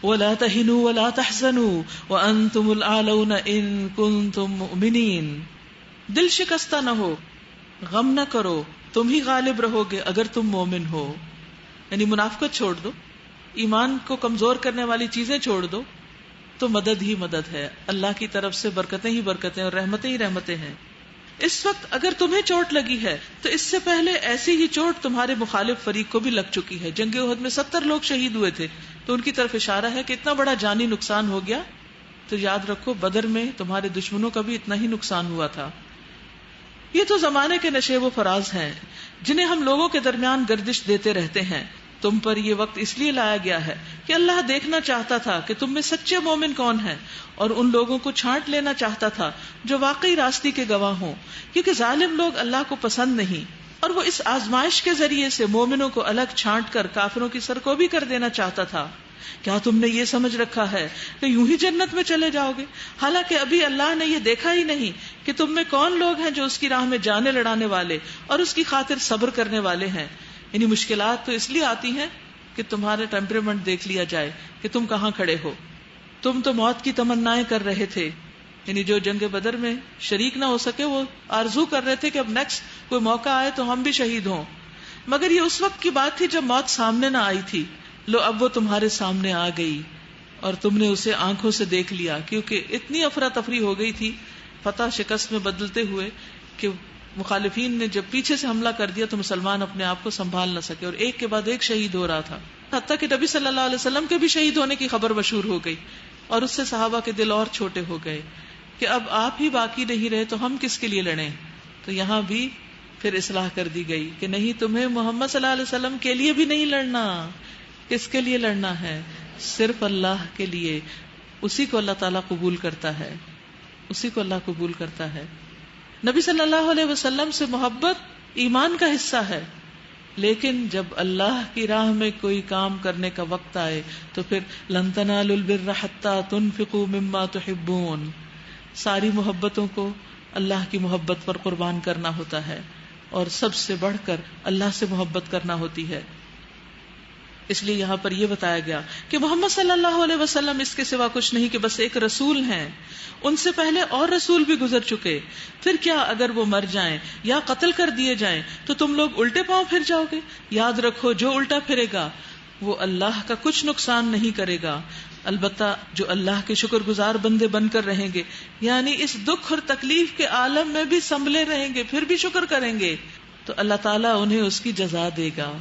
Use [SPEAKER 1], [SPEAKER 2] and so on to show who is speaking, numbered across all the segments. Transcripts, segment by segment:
[SPEAKER 1] ولا تهنوا ولا تحزنوا وانتم الاعلون ان كنتم مؤمنين. دل شکستہ نہ ہو، غم نہ کرو، تم ہی غالب رہو گے اگر تم مومن ہو. یعنی منافقت چھوڑ دو، ایمان کو کمزور کرنے والی چیزیں چھوڑ دو، تو مدد ہی مدد ہے، اللہ کی طرف سے برکتیں ہی برکتیں اور رحمتیں ہی رحمتیں ہیں. اس وقت اگر تمہیں چوٹ لگی ہے تو اس سے پہلے ایسی ہی چوٹ تمہارے مخالف فریق کو بھی لگ چکی ہے. جنگ احد میں 70 لوگ شہید ہوئے تھے، تو ان کی طرف اشارہ ہے کہ اتنا بڑا جانی نقصان ہو گیا. تو یاد رکھو بدر میں تمہارے دشمنوں کا بھی اتنا ہی نقصان ہوا تھا. یہ تو زمانے کے نشیب و فراز ہیں جنہیں ہم لوگوں کے درمیان گردش دیتے رہتے ہیں. تم پر یہ وقت اس لیے لایا گیا ہے کہ اللہ دیکھنا چاہتا تھا کہ تم میں سچے مومن کون ہیں، اور ان لوگوں کو چھانٹ لینا چاہتا تھا جو واقعی راستے کے گواہ ہوں، کیونکہ ظالم لوگ اللہ کو پسند نہیں. اور وہ اس آزمائش کے ذریعے سے مومنوں کو الگ چھانٹ کر کافروں کی سرکوبی کر دینا چاہتا تھا. کیا تم نے یہ سمجھ رکھا ہے کہ یوں ہی جنت میں چلے جاؤ گے، حالانکہ ابھی اللہ نے یہ دیکھا ہی نہیں کہ تم میں کون لوگ ہیں جو اس کی راہ میں جانیں لڑانے والے اور اس کی خاطر صبر کرنے والے ہیں. یعنی مشکلات تو اس لیے آتی ہیں کہ تمہارے ٹیمپرامنٹ دیکھ لیا جائے کہ تم کہاں کھڑے ہو. تم تو موت کی تمنائیں کر رہے تھے، یعنی جو جنگ بدر میں شریک نہ ہو سکے وہ آرزو کر رہے تھے کہ اب نیکسٹ کوئی موقع آئے تو ہم بھی شہید ہوں. مگر یہ اس وقت کی بات تھی جب موت سامنے نہ آئی تھی. لو اب وہ تمہارے سامنے آ گئی اور تم نے اسے آنکھوں سے دیکھ لیا، کیونکہ اتنی افراتفری ہو گئی تھی فتح شکست میں بدلتے ہوئے کہ مخالفین نے جب پیچھے سے حملہ کر دیا تو مسلمان اپنے آپ کو سنبھال نہ سکے اور ایک کے بعد ایک شہید ہو رہا تھا. حتیٰ کہ نبی صلی اللہ علیہ وسلم کے بھی شہید ہونے کی خبر مشہور ہو گئی اور اس سے صحابہ کے دل اور چھوٹے ہو گئے کہ اب آپ ہی باقی نہیں رہے تو ہم کس کے لیے لڑیں. تو یہاں بھی پھر اصلاح کر دی گئی کہ نہیں، تمہیں محمد صلی اللہ علیہ وسلم کے لیے بھی نہیں لڑنا. کس کے لیے لڑنا ہے؟ صرف اللہ کے لیے. اسی کو اللہ تعالیٰ قبول کرتا ہے، اسی کو اللہ قبول کرتا ہے. نبی صلی اللہ علیہ وسلم سے محبت ایمان کا حصہ ہے، لیکن جب اللہ کی راہ میں کوئی کام کرنے کا وقت آئے تو پھر لن تنالوا البر حتى تنفقوا مما تحبون. ساری محبتوں کو اللہ کی محبت پر قربان کرنا ہوتا ہے، اور سب سے بڑھ کر اللہ سے محبت کرنا ہوتی ہے. اس لیے یہاں پر یہ بتایا گیا کہ محمد صلی اللہ علیہ وسلم اس کے سوا کچھ نہیں کہ بس ایک رسول ہیں. ان سے پہلے اور رسول بھی گزر چکے. پھر کیا اگر وہ مر جائیں یا قتل کر دیے جائیں تو تم لوگ الٹے پاؤں پھر جاؤ گے؟ یاد رکھو جو الٹا پھرے گا وہ اللہ کا کچھ نقصان نہیں کرے گا، البتہ جو اللہ کے شکر گزار بندے بن کر رہیں گے، یعنی اس دکھ اور تکلیف کے عالم میں بھی سنبھلے رہیں گے، پھر بھی شکر کریں گے، تو اللہ تعالیٰ انہیں اس کی جزا دے گا.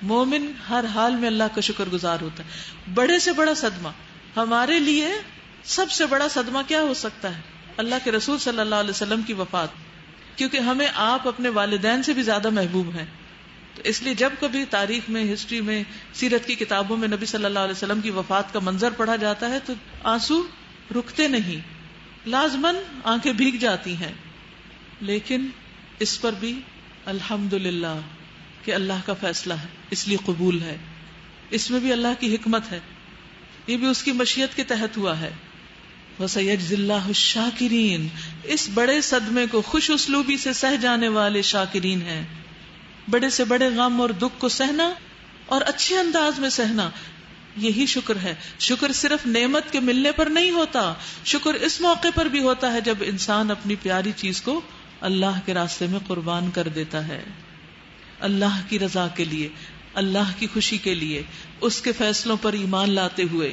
[SPEAKER 1] مومن ہر حال میں اللہ کا شکر گزار ہوتا ہے. بڑے سے بڑا صدمہ ہمارے لیے، سب سے بڑا صدمہ کیا ہو سکتا ہے؟ اللہ کے رسول صلی اللہ علیہ وسلم کی وفات، کیونکہ ہمیں آپ اپنے والدین سے بھی زیادہ محبوب ہیں. تو اس لیے جب کبھی تاریخ میں، ہسٹری میں، سیرت کی کتابوں میں نبی صلی اللہ علیہ وسلم کی وفات کا منظر پڑھا جاتا ہے تو آنسو رکتے نہیں، لازماً آنکھیں بھیگ جاتی ہیں. لیکن اس پر بھی الحمدللہ کہ اللہ کا فیصلہ ہے، اس لیے قبول ہے. اس میں بھی اللہ کی حکمت ہے، یہ بھی اس کی مشیت کے تحت ہوا ہے. وَسَيَجْزِي اللَّهُ الشَّاكِرِينَ. اس بڑے صدمے کو خوش اسلوبی سے سہ جانے والے شاکرین ہیں. بڑے سے بڑے غم اور دکھ کو سہنا اور اچھے انداز میں سہنا، یہی شکر ہے. شکر صرف نعمت کے ملنے پر نہیں ہوتا، شکر اس موقع پر بھی ہوتا ہے جب انسان اپنی پیاری چیز کو اللہ کے راستے میں قربان کر دیتا ہے، اللہ کی رضا کے لیے، اللہ کی خوشی کے لیے، اس کے فیصلوں پر ایمان لاتے ہوئے.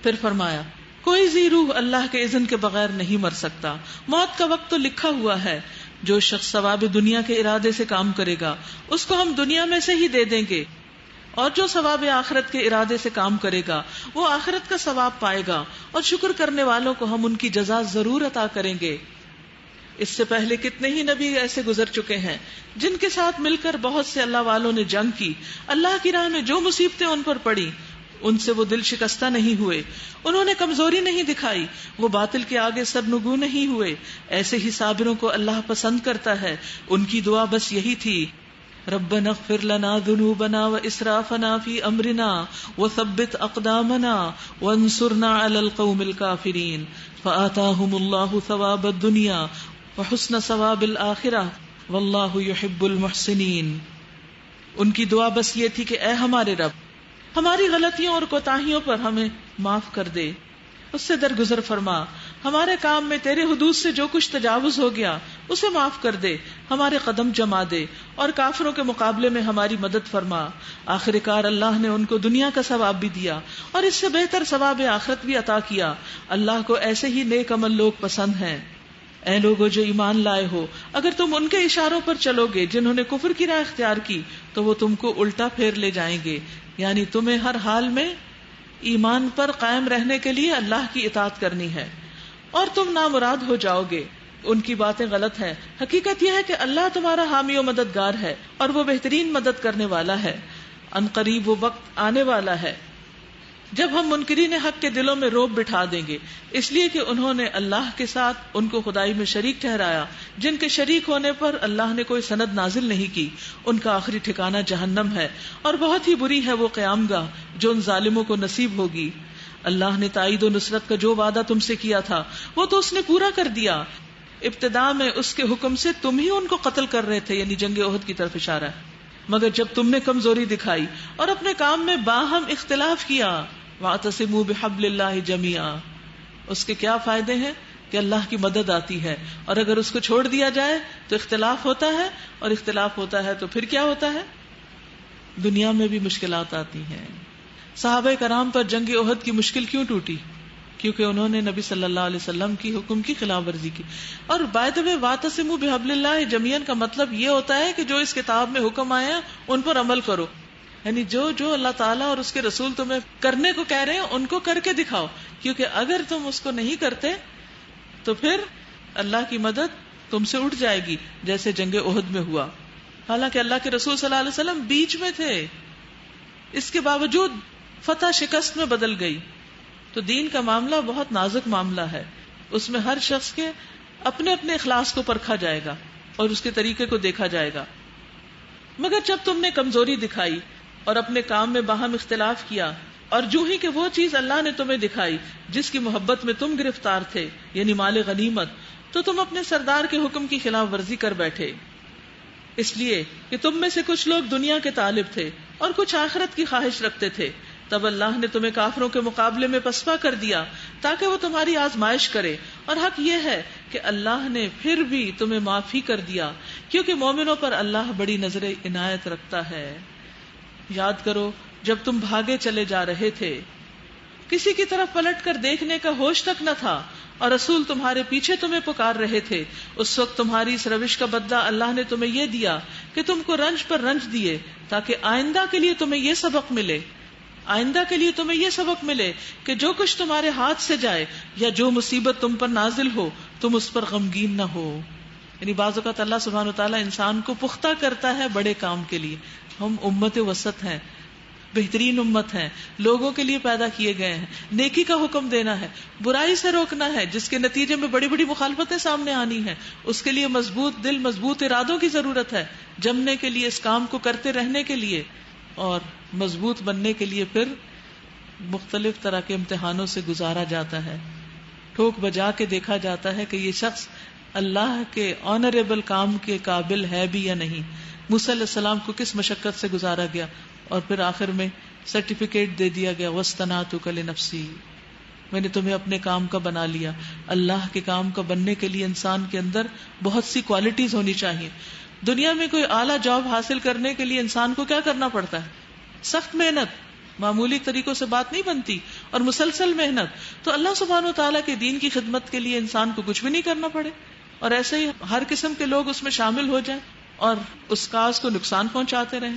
[SPEAKER 1] پھر فرمایا کوئی ذی روح اللہ کے اذن کے بغیر نہیں مر سکتا. موت کا وقت تو لکھا ہوا ہے. جو شخص ثواب دنیا کے ارادے سے کام کرے گا اس کو ہم دنیا میں سے ہی دے دیں گے، اور جو ثواب آخرت کے ارادے سے کام کرے گا وہ آخرت کا ثواب پائے گا، اور شکر کرنے والوں کو ہم ان کی جزا ضرور عطا کریں گے. اس سے پہلے کتنے ہی نبی ایسے گزر چکے ہیں جن کے ساتھ مل کر بہت سے اللہ والوں نے جنگ کی. اللہ کی راہ میں جو مصیبتیں ان پر پڑی ان سے وہ دل شکستہ نہیں ہوئے، انہوں نے کمزوری نہیں دکھائی، وہ باطل کے آگے سرنگو نہیں ہوئے. ایسے ہی صابروں کو اللہ پسند کرتا ہے. ان کی دعا بس یہی تھی، ربنا اغفر لنا ذنوبنا واسرافنا فی امرنا وثبت اقدامنا وانصرنا علی القوم الکافرین فآتاہم اللہ ثواب الدنیا وحسن ثواب الآخرہ واللہ یحب المحسنین. ان کی دعا بس یہ تھی کہ اے ہمارے رب، ہماری غلطیوں اور کوتاہیوں پر ہمیں معاف کر دے، اس سے درگزر فرما، ہمارے کام میں تیرے حدود سے جو کچھ تجاوز ہو گیا اسے معاف کر دے، ہمارے قدم جما دے اور کافروں کے مقابلے میں ہماری مدد فرما۔ آخر کار اللہ نے ان کو دنیا کا ثواب بھی دیا اور اس سے بہتر ثواب آخرت بھی عطا کیا۔ اللہ کو ایسے ہی نیک عمل لوگ پسند ہیں۔ اے لوگو جو ایمان لائے ہو، اگر تم ان کے اشاروں پر چلو گے جنہوں نے کفر کی راہ اختیار کی تو وہ تم کو الٹا پھیر لے جائیں گے، یعنی تمہیں ہر حال میں ایمان پر قائم رہنے کے لیے اللہ کی اطاعت کرنی ہے اور تم نامراد ہو جاؤ گے۔ ان کی باتیں غلط ہیں، حقیقت یہ ہے کہ اللہ تمہارا حامی و مددگار ہے اور وہ بہترین مدد کرنے والا ہے۔ ان قریب وہ وقت آنے والا ہے جب ہم منکرین حق کے دلوں میں رعب بٹھا دیں گے، اس لیے کہ انہوں نے اللہ کے ساتھ ان کو خدائی میں شریک ٹھہرایا، جن کے شریک ہونے پر اللہ نے کوئی سند نازل نہیں کی۔ ان کا آخری ٹھکانہ جہنم ہے اور بہت ہی بری ہے وہ قیام گاہ جو ان ظالموں کو نصیب ہوگی۔ اللہ نے تائید و نصرت کا جو وعدہ تم سے کیا تھا وہ تو اس نے پورا کر دیا۔ ابتدا میں اس کے حکم سے تم ہی ان کو قتل کر رہے تھے، یعنی جنگ احد کی طرف اشارہ ہے، مگر جب تم نے کمزوری دکھائی اور اپنے کام میں باہم اختلاف کیا، وَاعْتَصِمُوا بِحَبْلِ اللَّهِ جَمِيعًا، اس کے کیا فائدے ہیں کہ اللہ کی مدد آتی ہے، اور اگر اس کو چھوڑ دیا جائے تو اختلاف ہوتا ہے، اور اختلاف ہوتا ہے تو پھر کیا ہوتا ہے؟ دنیا میں بھی مشکلات آتی ہیں۔ صحابہ کرام پر جنگ احد کی مشکل کیوں ٹوٹی؟ کیونکہ انہوں نے نبی صلی اللہ علیہ وسلم کی حکم کی خلاف ورزی کی۔ اور بائی دا وے وَاعْتَصِمُوا بِحَبْلِ اللَّهِ جَمِيعًا کا مطلب یہ ہوتا ہے کہ جو اس کتاب میں حکم آئے ہیں ان پر عمل کرو، یعنی جو اللہ تعالیٰ اور اس کے رسول تمہیں کرنے کو کہہ رہے ہیں ان کو کر کے دکھاؤ، کیونکہ اگر تم اس کو نہیں کرتے تو پھر اللہ کی مدد تم سے اٹھ جائے گی، جیسے جنگ احد میں ہوا۔ حالانکہ اللہ کے رسول صلی اللہ علیہ وسلم بیچ میں تھے، اس کے باوجود فتح شکست میں بدل گئی۔ تو دین کا معاملہ بہت نازک معاملہ ہے، اس میں ہر شخص کے اپنے اپنے اخلاص کو پرکھا جائے گا اور اس کے طریقے کو دیکھا جائے گا۔ مگر جب تم نے کمزوری دکھائی اور اپنے کام میں باہم اختلاف کیا، اور جو ہی کہ وہ چیز اللہ نے تمہیں دکھائی جس کی محبت میں تم گرفتار تھے، یعنی مال غنیمت، تو تم اپنے سردار کے حکم کی خلاف ورزی کر بیٹھے، اس لیے کہ تم میں سے کچھ لوگ دنیا کے طالب تھے اور کچھ آخرت کی خواہش رکھتے تھے۔ تب اللہ نے تمہیں کافروں کے مقابلے میں پسپا کر دیا تاکہ وہ تمہاری آزمائش کرے، اور حق یہ ہے کہ اللہ نے پھر بھی تمہیں معاف ہی کر دیا، کیونکہ مومنوں پر اللہ بڑی نظر عنایت رکھتا ہے۔ یاد کرو جب تم بھاگے چلے جا رہے تھے، کسی کی طرف پلٹ کر دیکھنے کا ہوش تک نہ تھا، اور رسول تمہارے پیچھے تمہیں پکار رہے تھے۔ اس وقت تمہاری اس روش کا بدلہ اللہ نے تمہیں یہ دیا کہ تم کو رنج پر رنج دیے، تاکہ آئندہ کے لیے تمہیں یہ سبق ملے، آئندہ کے لیے تمہیں یہ سبق ملے کہ جو کچھ تمہارے ہاتھ سے جائے یا جو مصیبت تم پر نازل ہو تم اس پر غمگین نہ ہو۔ یعنی بعض اوقات اللہ سبحانہ وتعالیٰ انسان کو پختہ کرتا ہے بڑے کام کے لیے۔ ہم امت وسط ہیں، بہترین امت ہیں، لوگوں کے لیے پیدا کیے گئے ہیں، نیکی کا حکم دینا ہے، برائی سے روکنا ہے، جس کے نتیجے میں بڑی بڑی مخالفتیں سامنے آنی ہیں، اس کے لیے مضبوط دل، مضبوط ارادوں کی ضرورت ہے، جمنے کے لیے، اس کام کو کرتے رہنے کے لیے، اور مضبوط بننے کے لیے پھر مختلف طرح کے امتحانوں سے گزارا جاتا ہے، ٹھوک بجا کے دیکھا جاتا ہے کہ یہ شخص اللہ کے آنریبل کام کے قابل ہے بھی یا نہیں۔ موسیٰ علیہ السلام کو کس مشقت سے گزارا گیا، اور پھر آخر میں سرٹیفکیٹ دے دیا گیا، وَاسْتَنَعْتُكَ لِنَفْسِي، میں نے تمہیں اپنے کام کا بنا لیا۔ اللہ کے کام کا بننے کے لیے انسان کے اندر بہت سی کوالٹیز ہونی چاہیے۔ دنیا میں کوئی اعلیٰ جاب حاصل کرنے کے لیے انسان کو کیا کرنا پڑتا ہے؟ سخت محنت، معمولی طریقوں سے بات نہیں بنتی، اور مسلسل محنت۔ تو اللہ سبحانہ وتعالیٰ کے دین کی خدمت کے لیے انسان کو کچھ بھی نہیں کرنا پڑے، اور ایسے ہی ہر قسم کے لوگ اس میں شامل ہو جائیں اور اس کاز کو نقصان پہنچاتے رہیں،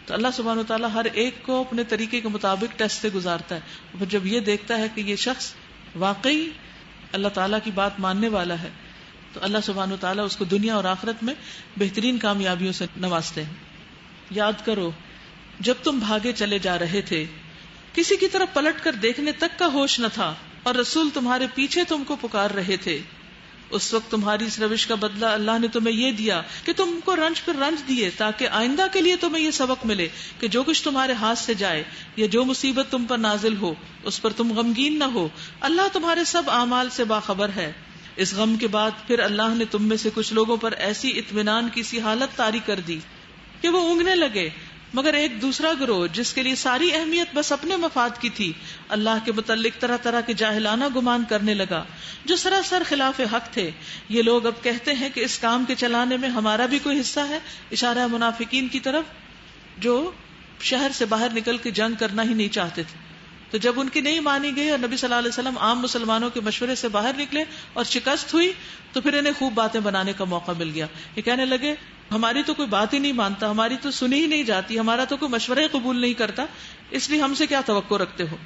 [SPEAKER 1] تو اللہ سبحانہ وتعالیٰ ہر ایک کو اپنے طریقے کے مطابق ٹیسٹ سے گزارتا ہے۔ اور جب یہ دیکھتا ہے کہ یہ شخص واقعی اللہ تعالیٰ کی بات ماننے والا ہے تو اللہ سبحانہ وتعالیٰ اس کو دنیا اور آخرت میں بہترین کامیابیوں سے نوازتے ہیں۔ یاد کرو جب تم بھاگے چلے جا رہے تھے، کسی کی طرف پلٹ کر دیکھنے تک کا ہوش نہ تھا، اور رسول تمہارے پیچھے تم کو پکار رہے تھے۔ اس وقت تمہاری اس روش کا بدلہ اللہ نے تمہیں یہ دیا کہ تم کو رنج پر رنج دیے، تاکہ آئندہ کے لیے تمہیں یہ سبق ملے کہ جو کچھ تمہارے ہاتھ سے جائے یا جو مصیبت تم پر نازل ہو اس پر تم غمگین نہ ہو۔ اللہ تمہارے سب اعمال سے باخبر ہے۔ اس غم کے بعد پھر اللہ نے تم میں سے کچھ لوگوں پر ایسی اطمینان کی سی حالت طاری کر دی کہ وہ اونگنے لگے، مگر ایک دوسرا گروہ جس کے لیے ساری اہمیت بس اپنے مفاد کی تھی، اللہ کے متعلق طرح طرح کے جاہلانہ گمان کرنے لگا جو سراسر خلاف حق تھے۔ یہ لوگ اب کہتے ہیں کہ اس کام کے چلانے میں ہمارا بھی کوئی حصہ ہے، اشارہ منافقین کی طرف جو شہر سے باہر نکل کے جنگ کرنا ہی نہیں چاہتے تھے۔ تو جب ان کی نہیں مانی گئی اور نبی صلی اللہ علیہ وسلم عام مسلمانوں کے مشورے سے باہر نکلے اور شکست ہوئی، تو پھر انہیں خوب باتیں بنانے کا موقع مل گیا۔ یہ کہنے لگے ہماری تو کوئی بات ہی نہیں مانتا، ہماری تو سنی ہی نہیں جاتی، ہمارا تو کوئی مشورہ ہی قبول نہیں کرتا، اس لیے ہم سے کیا توقع رکھتے ہو؟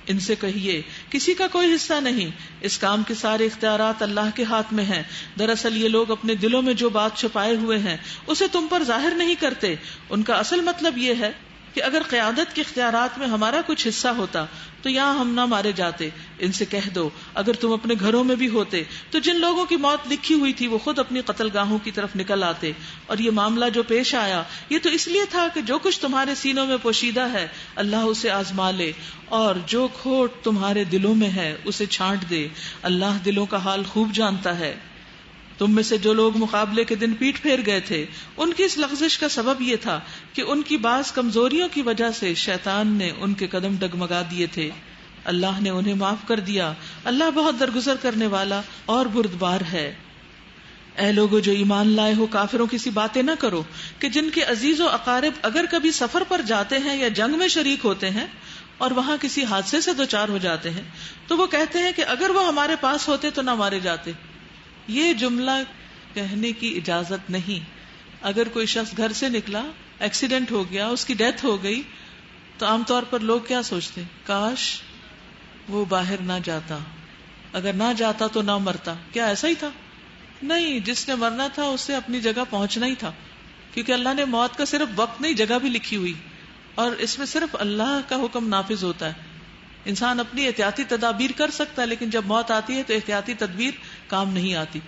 [SPEAKER 1] ان سے کہیے کسی کا کوئی حصہ نہیں، اس کام کے سارے اختیارات اللہ کے ہاتھ میں ہیں۔ دراصل یہ لوگ اپنے دلوں میں جو بات چھپائے ہوئے ہیں اسے تم پر ظاہر نہیں کرتے۔ ان کا اصل مطلب یہ ہے کہ اگر قیادت کے اختیارات میں ہمارا کچھ حصہ ہوتا تو یہاں ہم نہ مارے جاتے۔ ان سے کہہ دو اگر تم اپنے گھروں میں بھی ہوتے تو جن لوگوں کی موت لکھی ہوئی تھی وہ خود اپنی قتل گاہوں کی طرف نکل آتے، اور یہ معاملہ جو پیش آیا یہ تو اس لیے تھا کہ جو کچھ تمہارے سینوں میں پوشیدہ ہے اللہ اسے آزما لے، اور جو کھوٹ تمہارے دلوں میں ہے اسے چھانٹ دے۔ اللہ دلوں کا حال خوب جانتا ہے۔ تم میں سے جو لوگ مقابلے کے دن پیٹ پھیر گئے تھے ان کی اس لغزش کا سبب یہ تھا کہ ان کی بعض کمزوریوں کی وجہ سے شیطان نے ان کے قدم ڈگمگا دیے تھے۔ اللہ نے انہیں معاف کر دیا، اللہ بہت درگزر کرنے والا اور بردبار ہے۔ اے لوگو جو ایمان لائے ہو، کافروں کی سی باتیں نہ کرو کہ جن کے عزیز و اقارب اگر کبھی سفر پر جاتے ہیں یا جنگ میں شریک ہوتے ہیں اور وہاں کسی حادثے سے دوچار ہو جاتے ہیں تو وہ کہتے ہیں کہ اگر وہ ہمارے پاس ہوتے تو نہ مارے جاتے۔ یہ جملہ کہنے کی اجازت نہیں۔ اگر کوئی شخص گھر سے نکلا، ایکسیڈنٹ ہو گیا، اس کی ڈیتھ ہو گئی، تو عام طور پر لوگ کیا سوچتے ہیں؟ کاش وہ باہر نہ جاتا، اگر نہ جاتا تو نہ مرتا۔ کیا ایسا ہی تھا؟ نہیں، جس نے مرنا تھا اس سے اپنی جگہ پہنچنا ہی تھا، کیونکہ اللہ نے موت کا صرف وقت نہیں جگہ بھی لکھی ہوئی، اور اس میں صرف اللہ کا حکم نافذ ہوتا ہے۔ انسان اپنی احتیاطی تدابیر کر سکتا ہے، لیکن جب موت آتی ہے تو احتیاطی تدبیر کام نہیں آتی۔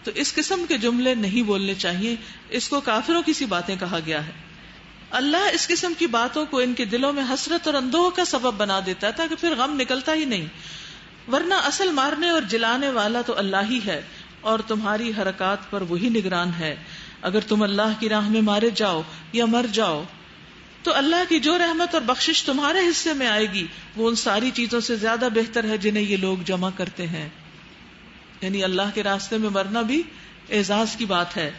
[SPEAKER 1] تو اس قسم کے جملے نہیں بولنے چاہیے، اس کو کافروں کی سی باتیں کہا گیا ہے۔ اللہ اس قسم کی باتوں کو ان کے دلوں میں حسرت اور اندوہ کا سبب بنا دیتا ہے تاکہ پھر غم نکلتا ہی نہیں، ورنہ اصل مارنے اور جلانے والا تو اللہ ہی ہے، اور تمہاری حرکات پر وہی نگران ہے۔ اگر تم اللہ کی راہ میں مارے جاؤ یا مر جاؤ تو اللہ کی جو رحمت اور بخشش تمہارے حصے میں آئے گی وہ ان ساری چیزوں سے زیادہ بہتر ہے جنہیں یہ لوگ جمع کرتے ہیں۔ یعنی اللہ کے راستے میں مرنا بھی اعزاز کی بات ہے،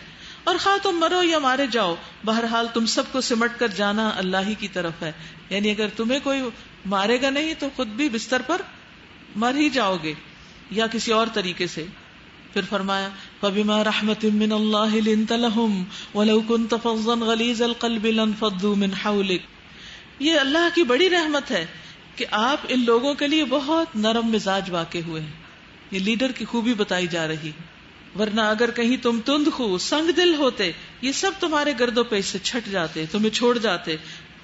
[SPEAKER 1] اور خواہ تم مرو یا مارے جاؤ، بہرحال تم سب کو سمٹ کر جانا اللہ ہی کی طرف ہے۔ یعنی اگر تمہیں کوئی مارے گا نہیں تو خود بھی بستر پر مر ہی جاؤ گے یا کسی اور طریقے سے۔ پھر فرمایا فَبِمَا رَحْمَةٍ مِّنَ اللَّهِ لِنتَ لَهُمْ وَلَوْ كُنْتَ فَظًّا غَلِيظَ الْقَلْبِ لَانفَضُّوا مِنْ حَوْلِكَ۔ یہ اللہ کی بڑی رحمت ہے کہ آپ ان لوگوں کے لیے بہت نرم مزاج واقع ہوئے ہیں۔ یہ لیڈر کی خوبی بتائی جا رہی، ورنہ اگر کہیں تم تند خو سنگ دل ہوتے یہ سب تمہارے گرد و پیش سے چھٹ جاتے، تمہیں چھوڑ جاتے۔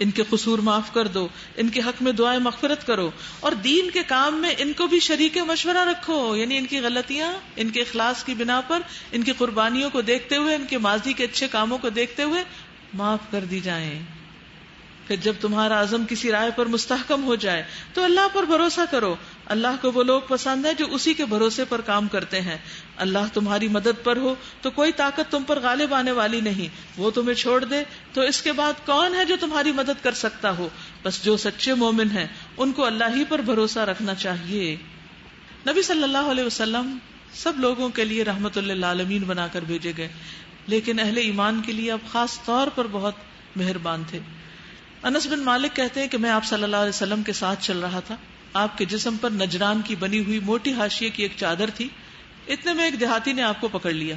[SPEAKER 1] ان کے قصور معاف کر دو، ان کے حق میں دعائیں مغفرت کرو، اور دین کے کام میں ان کو بھی شریک مشورہ رکھو۔ یعنی ان کی غلطیاں ان کے اخلاص کی بنا پر، ان کی قربانیوں کو دیکھتے ہوئے، ان کے ماضی کے اچھے کاموں کو دیکھتے ہوئے معاف کر دی جائیں۔ پھر جب تمہارا عزم کسی رائے پر مستحکم ہو جائے تو اللہ پر بھروسہ کرو، اللہ کو وہ لوگ پسند ہے جو اسی کے بھروسے پر کام کرتے ہیں۔ اللہ تمہاری مدد پر ہو تو کوئی طاقت تم پر غالب آنے والی نہیں، وہ تمہیں چھوڑ دے تو اس کے بعد کون ہے جو تمہاری مدد کر سکتا ہو؟ بس جو سچے مومن ہیں ان کو اللہ ہی پر بھروسہ رکھنا چاہیے۔ نبی صلی اللہ علیہ وسلم سب لوگوں کے لیے رحمت للعالمین بنا کر بھیجے گئے، لیکن اہل ایمان کے لیے اب خاص طور پر بہت مہربان تھے۔ انس بن مالک کہتے ہیں کہ میں آپ صلی اللہ علیہ وسلم کے ساتھ چل رہا تھا، آپ کے جسم پر نجران کی بنی ہوئی موٹی حاشیے کی ایک چادر تھی، اتنے میں ایک دیہاتی نے آپ کو پکڑ لیا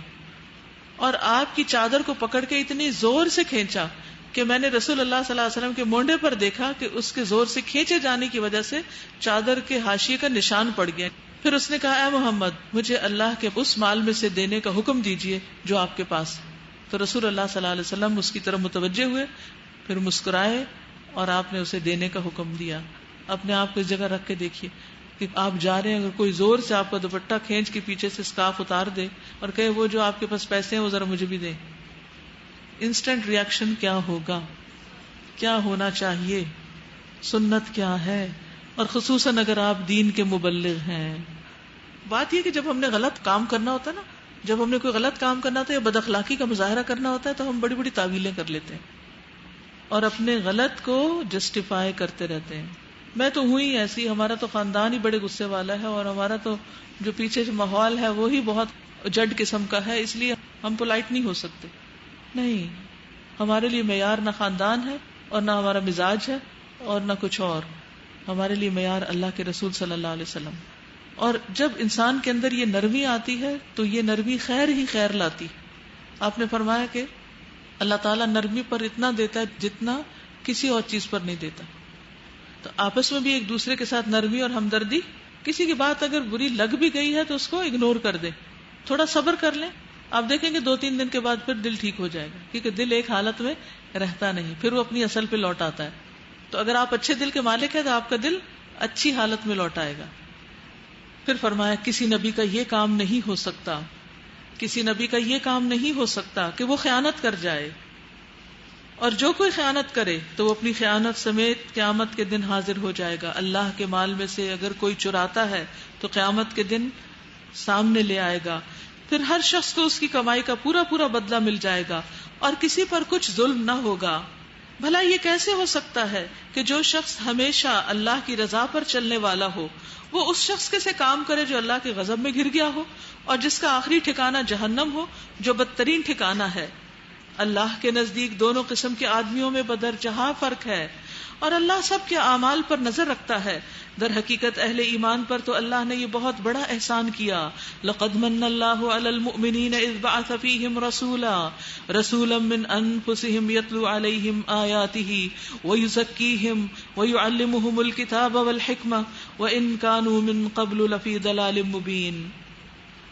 [SPEAKER 1] اور آپ کی چادر کو پکڑ کے اتنی زور سے کھینچا کہ میں نے رسول اللہ صلی اللہ علیہ وسلم کے مونڈے پر دیکھا کہ اس کے زور سے کھینچے جانے کی وجہ سے چادر کے حاشیے کا نشان پڑ گیا۔ پھر اس نے کہا اے محمد، مجھے اللہ کے اس مال میں سے دینے کا حکم دیجئے جو آپ کے پاس۔ تو رسول اللہ صلی اللہ علیہ وسلم اس کی طرف متوجہ ہوئے، پھر مسکرائے اور آپ نے اسے دینے کا حکم دیا۔ اپنے آپ کو اس جگہ رکھ کے دیکھیے کہ آپ جا رہے ہیں، اگر کوئی زور سے آپ کا دوپٹہ کھینچ کے پیچھے سے اسکارف اتار دے اور کہے وہ جو آپ کے پاس پیسے ہیں وہ ذرا مجھے بھی دیں، انسٹنٹ ریاکشن کیا ہوگا؟ کیا ہونا چاہیے؟ سنت کیا ہے؟ اور خصوصاً اگر آپ دین کے مبلغ ہیں۔ بات یہ کہ جب ہم نے غلط کام کرنا ہوتا ہے نا، جب ہم نے کوئی غلط کام کرنا ہوتا ہے یا بد اخلاقی کا مظاہرہ کرنا ہوتا ہے تو ہم بڑی بڑی تعویلیں کر لیتے ہیں۔ اور اپنے غلط کو جسٹیفائی کرتے رہتے ہیں. میں تو ہوں ہی ایسی، ہمارا تو خاندان ہی بڑے غصے والا ہے، اور ہمارا تو جو پیچھے جو ماحول ہے وہی بہت جڈ قسم کا ہے، اس لیے ہم پولائٹ نہیں ہو سکتے. نہیں، ہمارے لیے معیار نہ خاندان ہے اور نہ ہمارا مزاج ہے اور نہ کچھ اور. ہمارے لیے معیار اللہ کے رسول صلی اللہ علیہ وسلم. اور جب انسان کے اندر یہ نرمی آتی ہے تو یہ نرمی خیر ہی خیر لاتی. آپ نے فرمایا کہ اللہ تعالیٰ نرمی پر اتنا دیتا ہے جتنا کسی اور چیز پر نہیں دیتا. تو آپس میں بھی ایک دوسرے کے ساتھ نرمی اور ہمدردی، کسی کی بات اگر بری لگ بھی گئی ہے تو اس کو اگنور کر دیں، تھوڑا صبر کر لیں. آپ دیکھیں گے 2-3 دن کے بعد پھر دل ٹھیک ہو جائے گا، کیونکہ دل ایک حالت میں رہتا نہیں، پھر وہ اپنی اصل پہ لوٹ آتا ہے. تو اگر آپ اچھے دل کے مالک ہیں تو آپ کا دل اچھی حالت میں لوٹ آئے گا. پھر فرمایا کسی نبی کا یہ کام نہیں ہو سکتا، کسی نبی کا یہ کام نہیں ہو سکتا کہ وہ خیانت کر جائے، اور جو کوئی خیانت کرے تو وہ اپنی خیانت سمیت قیامت کے دن حاضر ہو جائے گا. اللہ کے مال میں سے اگر کوئی چراتا ہے تو قیامت کے دن سامنے لے آئے گا، پھر ہر شخص کو اس کی کمائی کا پورا پورا بدلہ مل جائے گا اور کسی پر کچھ ظلم نہ ہوگا. بھلا یہ کیسے ہو سکتا ہے کہ جو شخص ہمیشہ اللہ کی رضا پر چلنے والا ہو وہ اس شخص کے سے کام کرے جو اللہ کے غضب میں گر گیا ہو اور جس کا آخری ٹھکانہ جہنم ہو جو بدترین ٹھکانہ ہے. اللہ کے نزدیک دونوں قسم کے آدمیوں میں بدرجہاں فرق ہے اور اللہ سب کے اعمال پر نظر رکھتا ہے. در حقیقت اہل ایمان پر تو اللہ نے یہ بہت بڑا احسان کیا. لقد من اللہ علی المؤمنین اذ بعث فیہم رسولا من انفسہم یتلو علیہم آیاتہ ویزکیہم ویعلمہم الکتاب والحکمہ وان کانوا من قبل لفی ضلال مبین.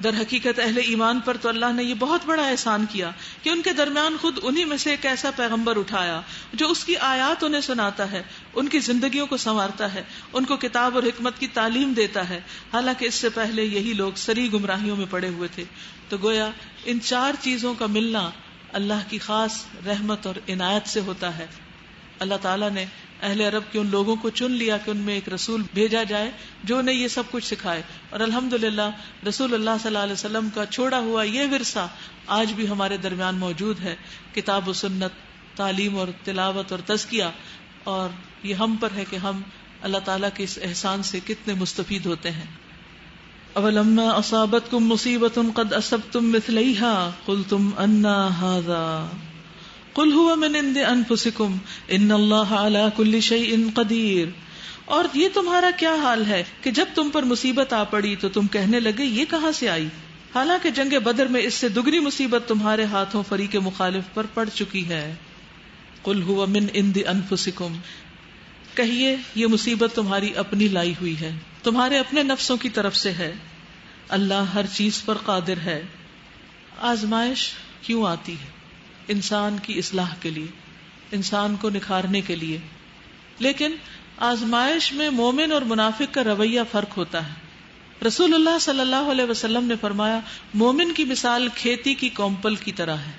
[SPEAKER 1] در حقیقت اہل ایمان پر تو اللہ نے یہ بہت بڑا احسان کیا کہ ان کے درمیان خود انہی میں سے ایک ایسا پیغمبر اٹھایا جو اس کی آیات انہیں سناتا ہے، ان کی زندگیوں کو سنوارتا ہے، ان کو کتاب اور حکمت کی تعلیم دیتا ہے، حالانکہ اس سے پہلے یہی لوگ سری گمراہیوں میں پڑے ہوئے تھے. تو گویا ان 4 چیزوں کا ملنا اللہ کی خاص رحمت اور عنایت سے ہوتا ہے. اللہ تعالیٰ نے اہل عرب کے ان لوگوں کو چن لیا کہ ان میں ایک رسول بھیجا جائے جو انہیں یہ سب کچھ سکھائے، اور الحمدللہ رسول اللہ صلی اللہ علیہ وسلم کا چھوڑا ہوا یہ ورثہ آج بھی ہمارے درمیان موجود ہے. کتاب و سنت، تعلیم اور تلاوت اور تزکیہ، اور یہ ہم پر ہے کہ ہم اللہ تعالیٰ کے اس احسان سے کتنے مستفید ہوتے ہیں. اولما اصابتکم مصیبۃ قد اصبتم مثلیہا قلتم انا ھذا قل هو من عند انفسکم ان اللہ علی کل شیء قدیر. اور یہ تمہارا کیا حال ہے کہ جب تم پر مصیبت آ پڑی تو تم کہنے لگے یہ کہاں سے آئی، حالانکہ جنگ بدر میں اس سے دگنی مصیبت تمہارے ہاتھوں فریق مخالف پر پڑ چکی ہے. قل هو من عند انفسکم، کہیے یہ مصیبت تمہاری اپنی لائی ہوئی ہے، تمہارے اپنے نفسوں کی طرف سے ہے. اللہ ہر چیز پر قادر ہے. آزمائش کیوں آتی ہے؟ انسان کی اصلاح کے لیے، انسان کو نکھارنے کے لیے. لیکن آزمائش میں مومن اور منافق کا رویہ فرق ہوتا ہے. رسول اللہ صلی اللہ علیہ وسلم نے فرمایا مومن کی مثال کھیتی کی کومپل کی طرح ہے،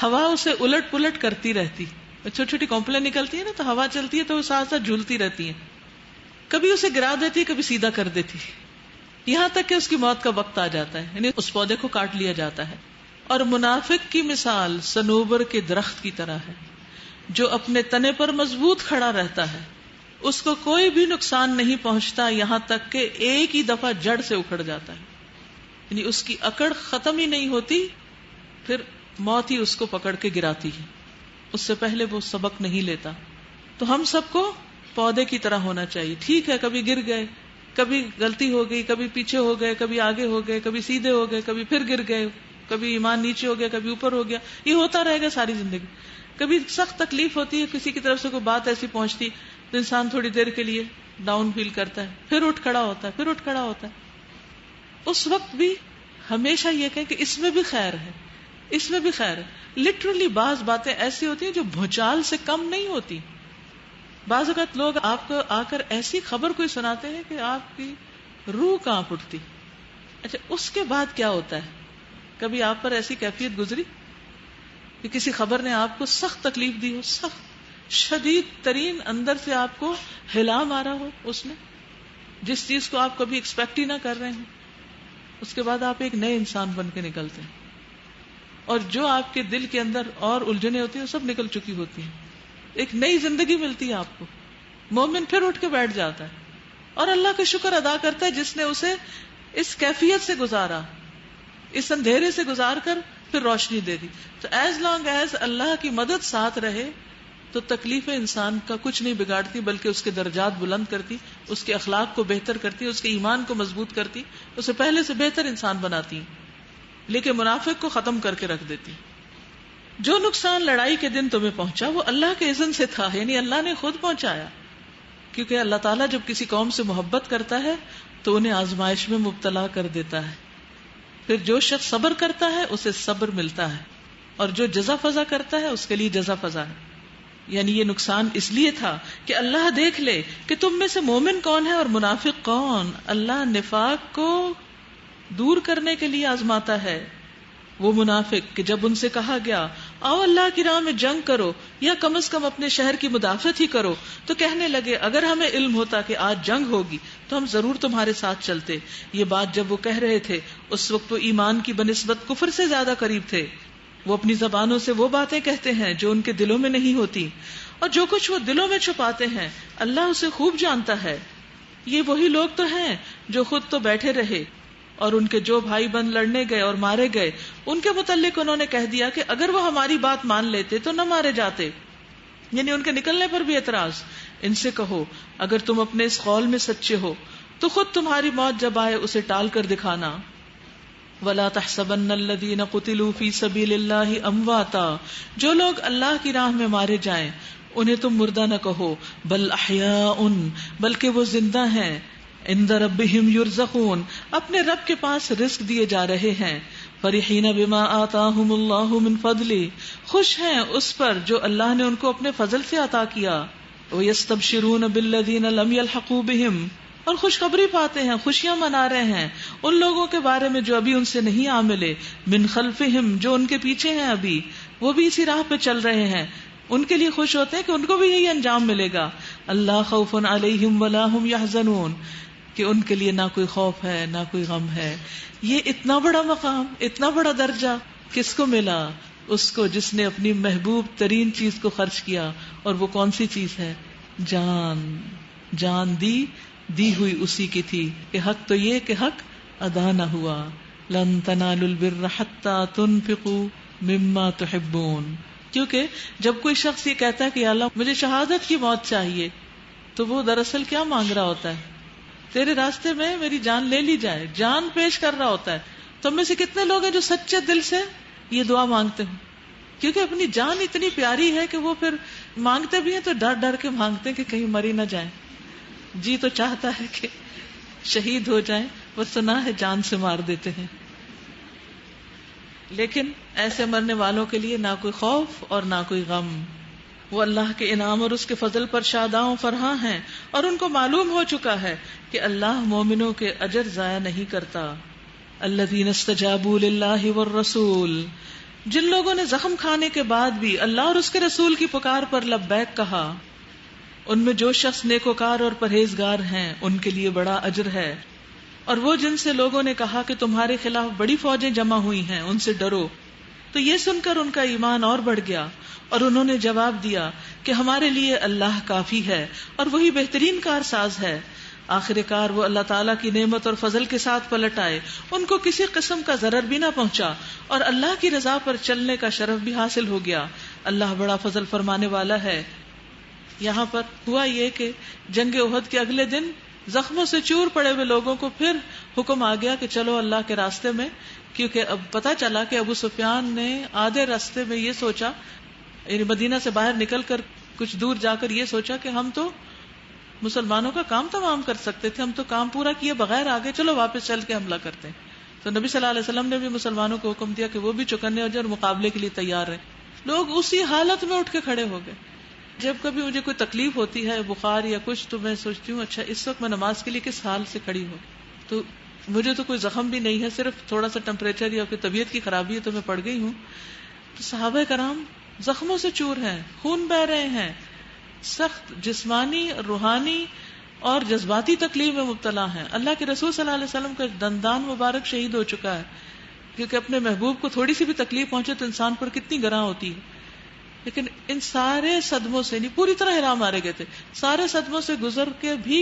[SPEAKER 1] ہوا اسے الٹ پلٹ کرتی رہتی. چھوٹی چھوٹی کومپلیں نکلتی ہیں نا، تو ہوا چلتی ہے تو وہ ساتھ ساتھ جھولتی رہتی ہیں، کبھی اسے گرا دیتی کبھی سیدھا کر دیتی، یہاں تک کہ اس کی موت کا وقت آ جاتا ہے، یعنی اس پودے کو کاٹ لیا جاتا ہے. اور منافق کی مثال صنوبر کے درخت کی طرح ہے جو اپنے تنے پر مضبوط کھڑا رہتا ہے، اس کو کوئی بھی نقصان نہیں پہنچتا یہاں تک کہ ایک ہی دفعہ جڑ سے اکھڑ جاتا ہے، یعنی اس کی اکڑ ختم ہی نہیں ہوتی، پھر موت ہی اس کو پکڑ کے گراتی ہے، اس سے پہلے وہ سبق نہیں لیتا. تو ہم سب کو پودے کی طرح ہونا چاہیے. ٹھیک ہے کبھی گر گئے، کبھی غلطی ہو گئی، کبھی پیچھے ہو گئے، کبھی آگے ہو گئے، کبھی سیدھے ہو گئے، کبھی پھر گر گئے، کبھی ایمان نیچے ہو گیا، کبھی اوپر ہو گیا، یہ ہوتا رہے گا ساری زندگی. کبھی سخت تکلیف ہوتی ہے، کسی کی طرف سے کوئی بات ایسی پہنچتی تو انسان تھوڑی دیر کے لیے ڈاؤن فیل کرتا ہے، پھر اٹھ کھڑا ہوتا ہے، پھر اٹھ کھڑا ہوتا ہے. اس وقت بھی ہمیشہ یہ کہیں کہ اس میں بھی خیر ہے، اس میں بھی خیر ہے. لٹرلی بعض باتیں ایسی ہوتی ہیں جو بھوچال سے کم نہیں ہوتی. بعض اوقات لوگ آپ کو آ کر ایسی خبر کوئی سناتے ہیں کہ آپ کی روح کانپ اٹھتی. اچھا اس کے بعد کیا ہوتا ہے؟ کبھی آپ پر ایسی کیفیت گزری کہ کسی خبر نے آپ کو سخت تکلیف دی ہو، سخت شدید ترین، اندر سے آپ کو ہلا مارا ہو اس نے، جس چیز کو آپ کبھی ایکسپیکٹ ہی نہ کر رہے ہیں، اس کے بعد آپ ایک نئے انسان بن کے نکلتے ہیں، اور جو آپ کے دل کے اندر اور الجھنیں ہوتی ہیں وہ سب نکل چکی ہوتی ہیں. ایک نئی زندگی ملتی ہے آپ کو. مومن پھر اٹھ کے بیٹھ جاتا ہے اور اللہ کا شکر ادا کرتا ہے جس نے اسے اس کیفیت سے گزارا, اس اندھیرے سے گزار کر پھر روشنی دے دی. تو ایز لانگ ایز اللہ کی مدد ساتھ رہے تو تکلیفیں انسان کا کچھ نہیں بگاڑتی, بلکہ اس کے درجات بلند کرتی, اس کے اخلاق کو بہتر کرتی, اس کے ایمان کو مضبوط کرتی, اسے پہلے سے بہتر انسان بناتی, لیکن منافق کو ختم کر کے رکھ دیتی. جو نقصان لڑائی کے دن تمہیں پہنچا وہ اللہ کے اذن سے تھا, یعنی اللہ نے خود پہنچایا, کیونکہ اللہ تعالیٰ جب کسی قوم سے محبت کرتا ہے تو انہیں آزمائش میں مبتلا کر دیتا ہے. پھر جو شخص صبر کرتا ہے اسے صبر ملتا ہے, اور جو جزا فضا کرتا ہے اس کے لیے جزا فضا ہے. یعنی یہ نقصان اس لیے تھا کہ اللہ دیکھ لے کہ تم میں سے مومن کون ہے اور منافق کون. اللہ نفاق کو دور کرنے کے لیے آزماتا ہے. وہ منافق کہ جب ان سے کہا گیا آؤ اللہ کی راہ میں جنگ کرو یا کم از کم اپنے شہر کی مدافعت ہی کرو, تو کہنے لگے اگر ہمیں علم ہوتا کہ آج جنگ ہوگی تو ہم ضرور تمہارے ساتھ چلتے. یہ بات جب وہ کہہ رہے تھے اس وقت وہ ایمان کی بنسبت کفر سے زیادہ قریب تھے. وہ اپنی زبانوں سے وہ باتیں کہتے ہیں جو ان کے دلوں میں نہیں ہوتی, اور جو کچھ وہ دلوں میں چھپاتے ہیں اللہ اسے خوب جانتا ہے. یہ وہی لوگ تو ہیں جو خود تو بیٹھے رہے اور ان کے جو بھائی بند لڑنے گئے اور مارے گئے ان کے متعلق انہوں نے کہہ دیا کہ اگر وہ ہماری بات مان لیتے تو نہ مارے جاتے, یعنی ان کے نکلنے پر بھی اعتراض. ان سے کہو اگر تم اپنے اس قول میں سچے ہو تو خود تمہاری موت جب آئے اسے ٹال کر دکھانا. وَلَا تَحْسَبَنَّ الَّذِينَ قُتِلُوا فِي سَبِيلِ اللَّهِ أَمْوَاتًا, جو لوگ اللہ کی راہ میں مارے جائیں انہیں تم مردہ نہ کہو, بل احیاء, بلکہ وہ زندہ ہیں, عند ربہم یرزقون, اپنے رب کے پاس رزق دیے جا رہے ہیں. فرحین بما آتاہم اللہ من فضلہ, خوش ہیں اس پر جو اللہ نے ان کو اپنے فضل سے عطا کیا. ویستبشرون بالذین لم یلحقوا بہم, اور خوشخبری پاتے ہیں, خوشیاں منا رہے ہیں ان لوگوں کے بارے میں جو ابھی ان سے نہیں آ ملے. من خلفہم, جو ان کے پیچھے ہیں ابھی, وہ بھی اسی راہ پہ چل رہے ہیں, ان کے لیے خوش ہوتے ہیں کہ ان کو بھی یہی انجام ملے گا. اللہ خوف علیہم ولا ہم یحزنون, کہ ان کے لیے نہ کوئی خوف ہے نہ کوئی غم ہے. یہ اتنا بڑا مقام, اتنا بڑا درجہ کس کو ملا؟ اس کو جس نے اپنی محبوب ترین چیز کو خرچ کیا, اور وہ کون سی چیز ہے؟ جان. جان دی ہوئی اسی کی تھی کہ حق تو یہ کہ حق ادا نہ ہوا. لن تنالوا البر حتى تنفقوا مما تحبون, کیونکہ جب کوئی شخص یہ کہتا ہے کہ یا اللہ مجھے شہادت کی موت چاہیے, تو وہ دراصل کیا مانگ رہا ہوتا ہے؟ تیرے راستے میں میری جان لے لی جائے, جان پیش کر رہا ہوتا ہے. تم میں سے کتنے لوگ ہیں جو سچے دل سے یہ دعا مانگتے ہیں؟ کیونکہ اپنی جان اتنی پیاری ہے کہ وہ پھر مانگتے بھی ہیں تو ڈر ڈر کے مانگتے ہیں کہ کہیں مری نہ جائیں. جی تو چاہتا ہے کہ شہید ہو جائیں, وہ سنا ہے جان سے مار دیتے ہیں. لیکن ایسے مرنے والوں کے لیے نہ کوئی خوف اور نہ کوئی غم. وہ اللہ کے انعام اور اس کے فضل پر شاداں و فرحاں ہیں, اور ان کو معلوم ہو چکا ہے کہ اللہ مومنوں کے اجر ضائع نہیں کرتا. الذین استجابوا للہ والرسول, جن لوگوں نے زخم کھانے کے بعد بھی اللہ اور اس کے رسول کی پکار پر لبیک کہا, ان میں جو شخص نیکوکار اور پرہیزگار ہیں ان کے لیے بڑا اجر ہے. اور وہ جن سے لوگوں نے کہا کہ تمہارے خلاف بڑی فوجیں جمع ہوئی ہیں ان سے ڈرو, تو یہ سن کر ان کا ایمان اور بڑھ گیا, اور انہوں نے جواب دیا کہ ہمارے لیے اللہ کافی ہے اور وہی بہترین کارساز ہے. آخر کار وہ اللہ تعالیٰ کی نعمت اور فضل کے ساتھ پلٹ آئے, ان کو کسی قسم کا ضرر بھی نہ پہنچا, اور اللہ کی رضا پر چلنے کا شرف بھی حاصل ہو گیا. اللہ بڑا فضل فرمانے والا ہے. یہاں پر ہوا یہ کہ جنگ احد کے اگلے دن زخموں سے چور پڑے ہوئے لوگوں کو پھر حکم آ گیا کہ چلو اللہ کے راستے میں, کیونکہ اب پتا چلا کہ ابو سفیان نے آدھے راستے میں یہ سوچا, یعنی مدینہ سے باہر نکل کر کچھ دور جا کر یہ سوچا کہ ہم تو مسلمانوں کا کام تمام کر سکتے تھے, ہم تو کام پورا کیے بغیر آگے, چلو واپس چل کے حملہ کرتے ہیں. تو نبی صلی اللہ علیہ وسلم نے بھی مسلمانوں کو حکم دیا کہ وہ بھی چوکنے ہو جائے اور مقابلے کے لیے تیار رہیں. لوگ اسی حالت میں اٹھ کے کھڑے ہو گئے. جب کبھی مجھے کوئی تکلیف ہوتی ہے, بخار یا کچھ, تو میں سوچتی ہوں اچھا اس وقت میں نماز کے لیے کس حال سے کھڑی ہوں. تو مجھے تو کوئی زخم بھی نہیں ہے, صرف تھوڑا سا ٹیمپریچر یا کوئی طبیعت کی خرابی ہے تو میں پڑ گئی ہوں. تو صحابہ کرام زخموں سے چور ہیں, خون بہ رہے ہیں, سخت جسمانی, روحانی اور جذباتی تکلیف میں مبتلا ہیں. اللہ کے رسول صلی اللہ علیہ وسلم کا دندان مبارک شہید ہو چکا ہے, کیونکہ اپنے محبوب کو تھوڑی سی بھی تکلیف پہنچے تو انسان پر کتنی گراں ہوتی ہے. لیکن ان سارے صدموں سے نہیں، پوری طرح حرام مارے گئے تھے، سارے صدموں سے گزر کے بھی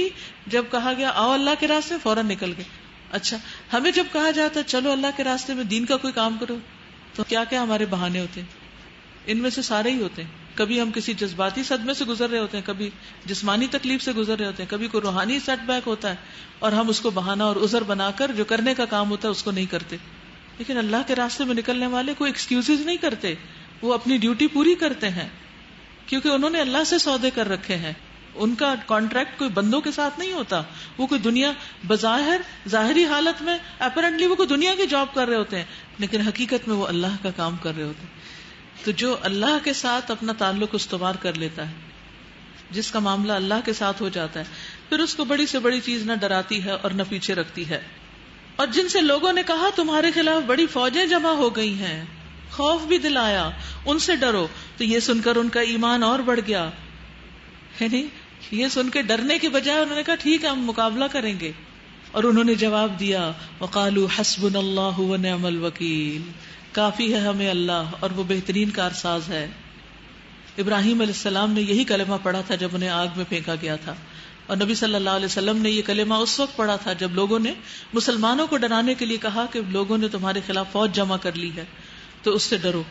[SPEAKER 1] جب کہا گیا آؤ اللہ کے راستے میں، فوراً نکل گئے. اچھا ہمیں جب کہا جاتا ہے چلو اللہ کے راستے میں دین کا کوئی کام کرو، تو کیا کیا ہمارے بہانے ہوتے ہیں. ان میں سے سارے ہی ہوتے ہیں. کبھی ہم کسی جذباتی صدمے سے گزر رہے ہوتے ہیں، کبھی جسمانی تکلیف سے گزر رہے ہوتے ہیں، کبھی کوئی روحانی سیٹ بیک ہوتا ہے، اور ہم اس کو بہانہ اور عذر بنا کر جو کرنے کا کام ہوتا ہے اس کو نہیں کرتے. لیکن اللہ کے راستے میں نکلنے والے کوئی ایکسکیوزز نہیں کرتے، وہ اپنی ڈیوٹی پوری کرتے ہیں، کیونکہ انہوں نے اللہ سے سودے کر رکھے ہیں. ان کا کانٹریکٹ کوئی بندوں کے ساتھ نہیں ہوتا. وہ کوئی دنیا بظاہر ظاہری حالت میں اپیرنٹلی وہ کوئی دنیا کی جاب کر رہے ہوتے ہیں، لیکن حقیقت میں وہ اللہ کا کام کر رہے ہوتے ہیں. تو جو اللہ کے ساتھ اپنا تعلق استوار کر لیتا ہے، جس کا معاملہ اللہ کے ساتھ ہو جاتا ہے، پھر اس کو بڑی سے بڑی چیز نہ ڈراتی ہے اور نہ پیچھے رکھتی ہے. اور جن سے لوگوں نے کہا تمہارے خلاف بڑی فوجیں جمع ہو گئی ہیں، خوف بھی دلایا، ان سے ڈرو، تو یہ سن کر ان کا ایمان اور بڑھ گیا. یعنی یہ سن کے ڈرنے کے بجائے انہوں نے کہا ٹھیک ہے ہم مقابلہ کریں گے. اور انہوں نے جواب دیا وقالوا حسبنا اللہ ونعم الوکیل، کافی ہے ہمیں اللہ اور وہ بہترین کارساز ہے. ابراہیم علیہ السلام نے یہی کلمہ پڑھا تھا جب انہیں آگ میں پھینکا گیا تھا، اور نبی صلی اللہ علیہ وسلم نے یہ کلمہ اس وقت پڑھا تھا جب لوگوں نے مسلمانوں کو ڈرانے کے لیے کہا کہ لوگوں نے تمہارے خلاف فوج جمع کر لی ہے تو اس سے ڈرو.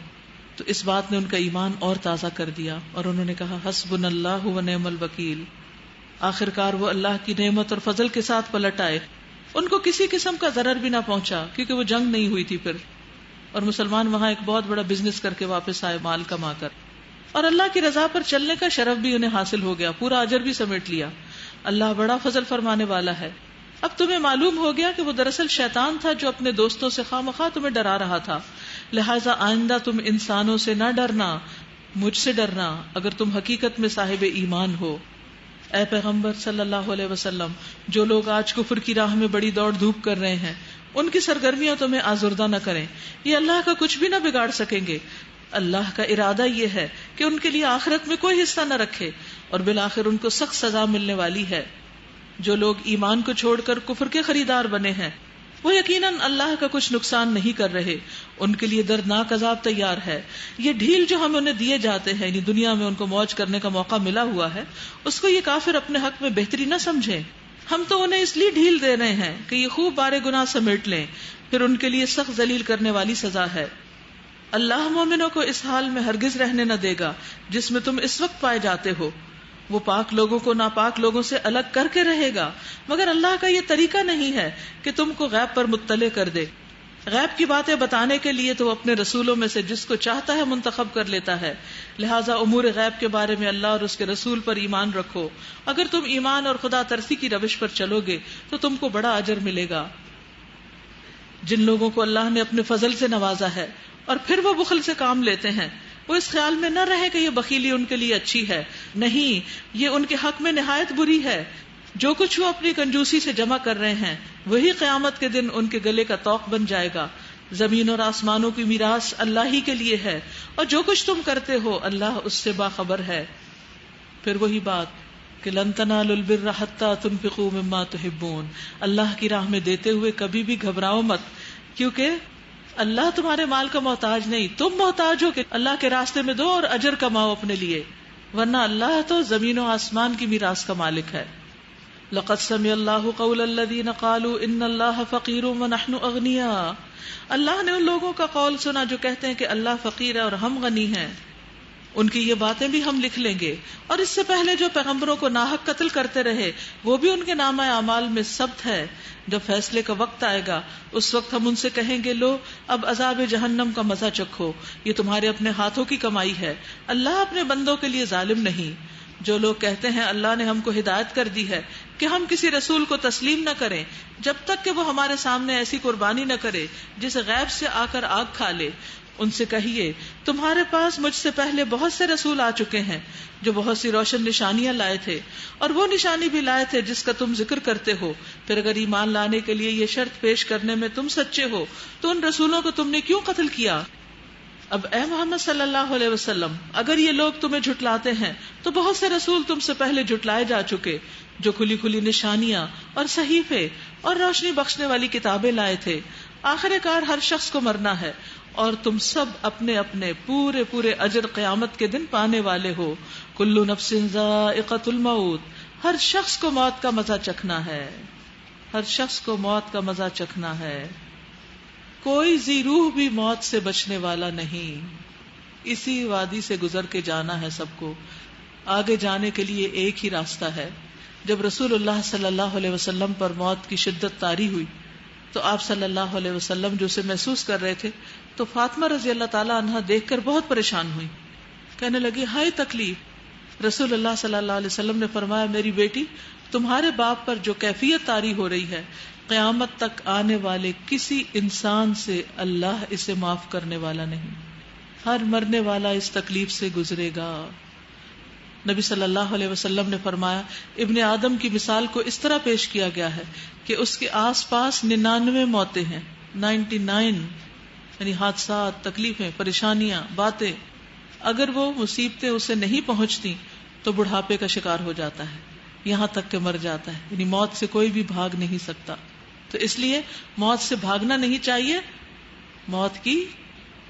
[SPEAKER 1] تو اس بات نے ان کا ایمان اور تازہ کر دیا، اور انہوں نے کہا حسبنا اللہ ونعم الوکیل. آخرکار وہ اللہ کی نعمت اور فضل کے ساتھ پلٹ آئے. ان کو کسی قسم کا ضرر بھی نہ پہنچا کیونکہ وہ جنگ نہیں ہوئی تھی پھر، اور مسلمان وہاں ایک بہت بڑا بزنس کر کے واپس آئے مال کما کر. اور اللہ کی رضا پر چلنے کا شرف بھی انہیں حاصل ہو گیا، پورا اجر بھی سمیٹ لیا. اللہ بڑا فضل فرمانے والا ہے. اب تمہیں معلوم ہو گیا کہ وہ دراصل شیطان تھا جو اپنے دوستوں سے خواہ مخواہ تمہیں ڈرا رہا تھا، لہٰذا آئندہ تم انسانوں سے نہ ڈرنا، مجھ سے ڈرنا اگر تم حقیقت میں صاحب ایمان ہو. اے پیغمبر صلی اللہ علیہ وسلم، جو لوگ آج کفر کی راہ میں بڑی دوڑ دھوپ کر رہے ہیں ان کی سرگرمیاں تمہیں آزردہ نہ کریں، یہ اللہ کا کچھ بھی نہ بگاڑ سکیں گے. اللہ کا ارادہ یہ ہے کہ ان کے لیے آخرت میں کوئی حصہ نہ رکھے، اور بالآخر ان کو سخت سزا ملنے والی ہے. جو لوگ ایمان کو چھوڑ کر کفر کے خریدار بنے ہیں وہ یقیناً اللہ کا کچھ نقصان نہیں کر رہے، ان کے لیے دردناک عذاب تیار ہے. یہ ڈھیل جو ہم انہیں دیے جاتے ہیں، یعنی دنیا میں ان کو موج کرنے کا موقع ملا ہوا ہے، اس کو یہ کافر اپنے حق میں بہتری نہ سمجھیں. ہم تو انہیں اس لیے ڈھیل دے رہے ہیں کہ یہ خوب بارے گناہ سمیٹ لیں، پھر ان کے لیے سخت ذلیل کرنے والی سزا ہے. اللہ مومنوں کو اس حال میں ہرگز رہنے نہ دے گا جس میں تم اس وقت پائے جاتے ہو. وہ پاک لوگوں کو ناپاک لوگوں سے الگ کر کے رہے گا، مگر اللہ کا یہ طریقہ نہیں ہے کہ تم کو غیب پر مطلع کر دے. غیب کی باتیں بتانے کے لیے تو اپنے رسولوں میں سے جس کو چاہتا ہے منتخب کر لیتا ہے، لہٰذا امور غیب کے بارے میں اللہ اور اس کے رسول پر ایمان رکھو. اگر تم ایمان اور خدا ترسی کی روش پر چلو گے تو تم کو بڑا اجر ملے گا. جن لوگوں کو اللہ نے اپنے فضل سے نوازا ہے اور پھر وہ بخل سے کام لیتے ہیں، وہ اس خیال میں نہ رہے کہ یہ بخیلی ان کے لیے اچھی ہے، نہیں، یہ ان کے حق میں نہایت بری ہے. جو کچھ وہ اپنی کنجوسی سے جمع کر رہے ہیں وہی قیامت کے دن ان کے گلے کا طوق بن جائے گا. زمین اور آسمانوں کی میراث اللہ ہی کے لیے ہے، اور جو کچھ تم کرتے ہو اللہ اس سے باخبر ہے. پھر وہی بات کہ لن تنالوا البر حتى تنفقوا مما تحبون، اللہ کی راہ میں دیتے ہوئے کبھی بھی گھبراؤ مت، کیونکہ اللہ تمہارے مال کا محتاج نہیں، تم محتاج ہو کہ اللہ کے راستے میں دو اور اجر کماؤ اپنے لیے، ورنہ اللہ تو زمین و آسمان کی میراث کا مالک ہے. لقد سمع اللہ قول الذین قالوا ان اللہ فقیر ونحن اغنیاء، اللہ نے ان لوگوں کا قول سنا جو کہتے ہیں کہ اللہ فقیر ہے اور ہم غنی ہیں. ان کی یہ باتیں بھی ہم لکھ لیں گے، اور اس سے پہلے جو پیغمبروں کو ناحق قتل کرتے رہے وہ بھی ان کے نامہ اعمال میں ثبت ہے. جب فیصلے کا وقت آئے گا اس وقت ہم ان سے کہیں گے لو اب عذاب جہنم کا مزہ چکھو، یہ تمہارے اپنے ہاتھوں کی کمائی ہے، اللہ اپنے بندوں کے لیے ظالم نہیں. جو لوگ کہتے ہیں اللہ نے ہم کو ہدایت کر دی ہے کہ ہم کسی رسول کو تسلیم نہ کریں جب تک کہ وہ ہمارے سامنے ایسی قربانی نہ کرے جسے غیب سے آ کر آگ کھا لے، ان سے کہیے تمہارے پاس مجھ سے پہلے بہت سے رسول آ چکے ہیں جو بہت سی روشن نشانیاں لائے تھے، اور وہ نشانی بھی لائے تھے جس کا تم ذکر کرتے ہو. پھر اگر ایمان لانے کے لیے یہ شرط پیش کرنے میں تم سچے ہو تو ان رسولوں کو تم نے کیوں قتل کیا؟ اب اے محمد صلی اللہ علیہ وسلم، اگر یہ لوگ تمہیں جھٹلاتے ہیں تو بہت سے رسول تم سے پہلے جھٹلائے جا چکے جو کھلی کھلی نشانیاں اور صحیفے اور روشنی بخشنے والی کتابیں لائے تھے. آخر کار ہر شخص کو مرنا ہے اور تم سب اپنے اپنے پورے پورے اجر قیامت کے دن پانے والے ہو. کل نفس ذائقۃ الموت، ہر شخص کو موت کا مزہ چکھنا ہے، ہر شخص کو موت کا مزہ چکھنا ہے. کوئی ذی روح بھی موت سے بچنے والا نہیں. اسی وادی سے گزر کے جانا ہے سب کو. آگے جانے کے لیے ایک ہی راستہ ہے. جب رسول اللہ صلی اللہ علیہ وسلم پر موت کی شدت طاری ہوئی تو آپ صلی اللہ علیہ وسلم جو اسے محسوس کر رہے تھے تو فاطمہ رضی اللہ تعالی عنہا دیکھ کر بہت پریشان ہوئی. کہنے لگی ہائے تکلیف. رسول اللہ صلی اللہ علیہ وسلم نے فرمایا میری بیٹی، تمہارے باپ پر جو کیفیت طاری ہو رہی ہے قیامت تک آنے والے کسی انسان سے اللہ اسے معاف کرنے والا نہیں. ہر مرنے والا اس تکلیف سے گزرے گا. نبی صلی اللہ علیہ وسلم نے فرمایا ابن آدم کی مثال کو اس طرح پیش کیا گیا ہے کہ اس کے آس پاس 99 موتیں ہیں. 99 یعنی حادثات، تکلیفیں، پریشانیاں، باتیں. اگر وہ مصیبتیں اسے نہیں پہنچتی تو بڑھاپے کا شکار ہو جاتا ہے، یہاں تک کہ مر جاتا ہے. یعنی موت سے کوئی بھی بھاگ نہیں سکتا. تو اس لیے موت سے بھاگنا نہیں چاہیے، موت کی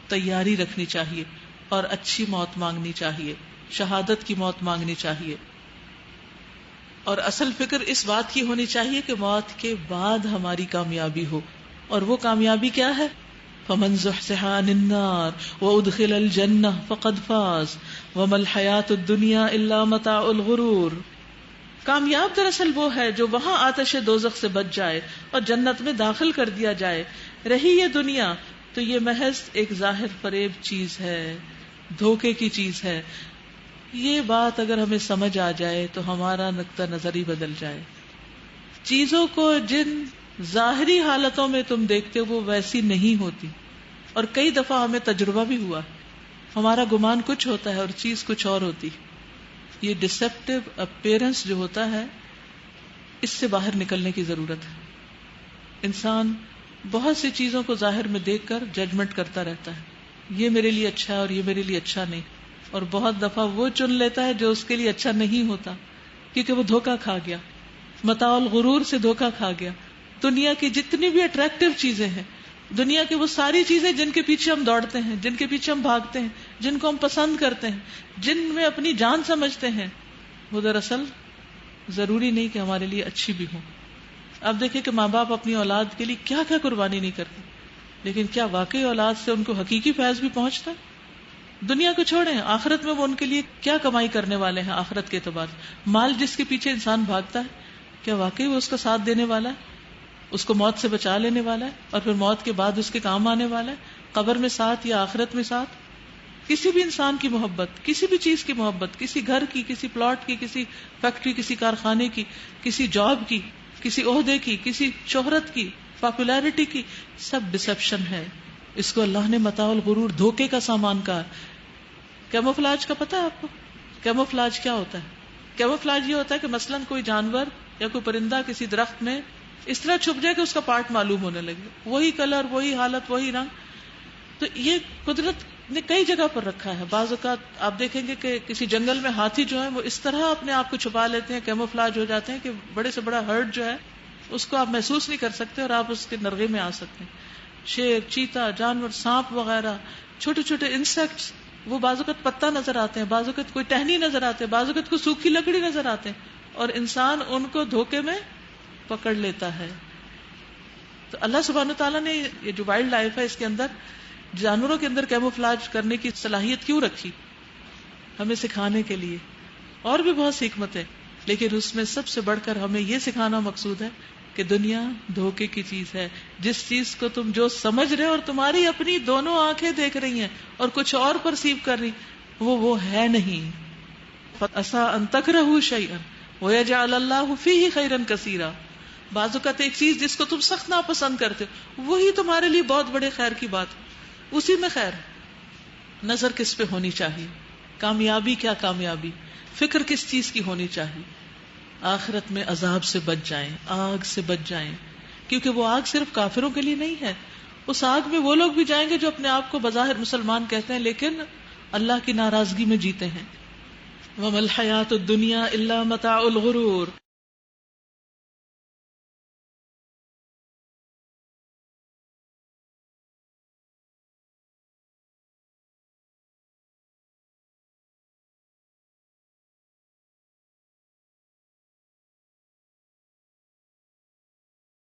[SPEAKER 1] تیاری رکھنی چاہیے اور اچھی موت مانگنی چاہیے، شہادت کی موت مانگنی چاہیے. اور اصل فکر اس بات کی ہونی چاہیے کہ موت کے بعد ہماری کامیابی ہو. اور وہ کامیابی کیا ہے؟ فمن زحزح عن النار وادخل الجنہ فقد فاز وما الحیاۃ الدنیا الا متاع الغرور. کامیاب دراصل وہ ہے جو وہاں آتش دوزخ سے بچ جائے اور جنت میں داخل کر دیا جائے. رہی یہ دنیا تو یہ محض ایک ظاہر فریب چیز ہے، دھوکے کی چیز ہے. یہ بات اگر ہمیں سمجھ آ جائے تو ہمارا نقطہ نظر ہی بدل جائے. چیزوں کو جن ظاہری حالتوں میں تم دیکھتے ہو وہ ویسی نہیں ہوتی. اور کئی دفعہ ہمیں تجربہ بھی ہوا، ہمارا گمان کچھ ہوتا ہے اور چیز کچھ اور ہوتی. یہ ڈسپٹیو اپیرنس جو ہوتا ہے اس سے باہر نکلنے کی ضرورت ہے. انسان بہت سی چیزوں کو ظاہر میں دیکھ کر ججمنٹ کرتا رہتا ہے، یہ میرے لیے اچھا ہے اور یہ میرے لیے اچھا نہیں. اور بہت دفعہ وہ چن لیتا ہے جو اس کے لیے اچھا نہیں ہوتا، کیونکہ وہ دھوکہ کھا گیا، متاع الغرور سے دھوکہ کھا گیا. دنیا کی جتنی بھی اٹریکٹیو چیزیں ہیں، دنیا کی وہ ساری چیزیں جن کے پیچھے ہم دوڑتے ہیں، جن کے پیچھے ہم بھاگتے ہیں، جن کو ہم پسند کرتے ہیں، جن میں اپنی جان سمجھتے ہیں، وہ دراصل ضروری نہیں کہ ہمارے لیے اچھی بھی ہوں. اب دیکھیں کہ ماں باپ اپنی اولاد کے لیے کیا کیا قربانی نہیں کرتے، لیکن کیا واقعی اولاد سے ان کو حقیقی فیض بھی پہنچتا ہے؟ دنیا کو چھوڑیں، آخرت میں وہ ان کے لیے کیا کمائی کرنے والے ہیں آخرت کے اعتبار سے. مال جس کے پیچھے انسان بھاگتا ہے، کیا واقعی وہ اس کا ساتھ دینے والا ہے، اس کو موت سے بچا لینے والا ہے اور پھر موت کے بعد اس کے کام آنے والا ہے، قبر میں ساتھ یا آخرت میں ساتھ؟ کسی بھی انسان کی محبت، کسی بھی چیز کی محبت، کسی گھر کی، کسی پلاٹ کی، کسی فیکٹری، کسی کارخانے کی، کسی جاب کی، کسی عہدے کی، کسی شہرت کی، پاپولیرٹی کی، سب ڈسپشن ہے. اس کو اللہ نے متاع الغرور، دھوکے کا سامان کہا. کیموفلاج کا پتہ ہے آپ کو؟ کیموفلاج کیا ہوتا ہے؟ کیموفلاج یہ ہوتا ہے کہ مثلاً کوئی جانور یا کوئی پرندہ کسی درخت میں اس طرح چھپ جائے کہ اس کا پارٹ معلوم ہونے لگے، وہی کلر، وہی حالت، وہی رنگ. تو یہ قدرت نے کئی جگہ پر رکھا ہے. بعض اوقات آپ دیکھیں گے کہ کسی جنگل میں ہاتھی جو ہے وہ اس طرح اپنے آپ کو چھپا لیتے ہیں، کیموفلاج ہو جاتے ہیں کہ بڑے سے بڑا ہرڈ جو ہے اس کو آپ محسوس نہیں کر سکتے اور آپ اس کے نرغے میں آ سکتے ہیں. شیر، چیتا، جانور، سانپ وغیرہ، چھوٹے چھوٹے انسیکٹس، وہ بعض اوقات پتا نظر آتے ہیں، بعض اوقات کوئی ٹہنی نظر آتے ہیں، بعض اوقات کوئی سوکھی لکڑی نظر آتے ہیں، اور انسان ان کو دھوکے میں پکڑ لیتا ہے. تو اللہ سبحانہ تعالیٰ نے یہ جو وائلڈ لائف ہے اس کے اندر جانوروں کے اندر کیموفلاج کرنے کی صلاحیت کیوں رکھی؟ ہمیں سکھانے کے لیے. اور بھی بہت سی حکمتیں، لیکن اس میں سب سے بڑھ کر ہمیں یہ سکھانا مقصود ہے کہ دنیا دھوکے کی چیز ہے. جس چیز کو تم جو سمجھ رہے اور تمہاری اپنی دونوں آنکھیں دیکھ رہی ہیں اور کچھ اور پرسیو کر رہی، وہ ہے نہیں. فَعَسَىٰ أَن تَكْرَهُوا شَيْئًا وَيَجْعَلَ اللَّهُ فِيهِ خَيْرًا كَثِيرًا. بعض اوقات ایک چیز جس کو تم سخت ناپسند کرتے ہو وہی تمہارے لیے بہت بڑے خیر کی بات ہے، اسی میں خیر. نظر کس پہ ہونی چاہیے؟ کامیابی کیا کامیابی؟ فکر کس چیز کی ہونی چاہیے؟ آخرت میں عذاب سے بچ جائیں، آگ سے بچ جائیں، کیونکہ وہ آگ صرف کافروں کے لیے نہیں ہے. اس آگ میں وہ لوگ بھی جائیں گے جو اپنے آپ کو بظاہر مسلمان کہتے ہیں لیکن اللہ کی ناراضگی میں جیتے ہیں. وَمَا الْحَيَاةُ الدُّنْيَا إِلَّا مَتَاعُ الْغُرُورِ.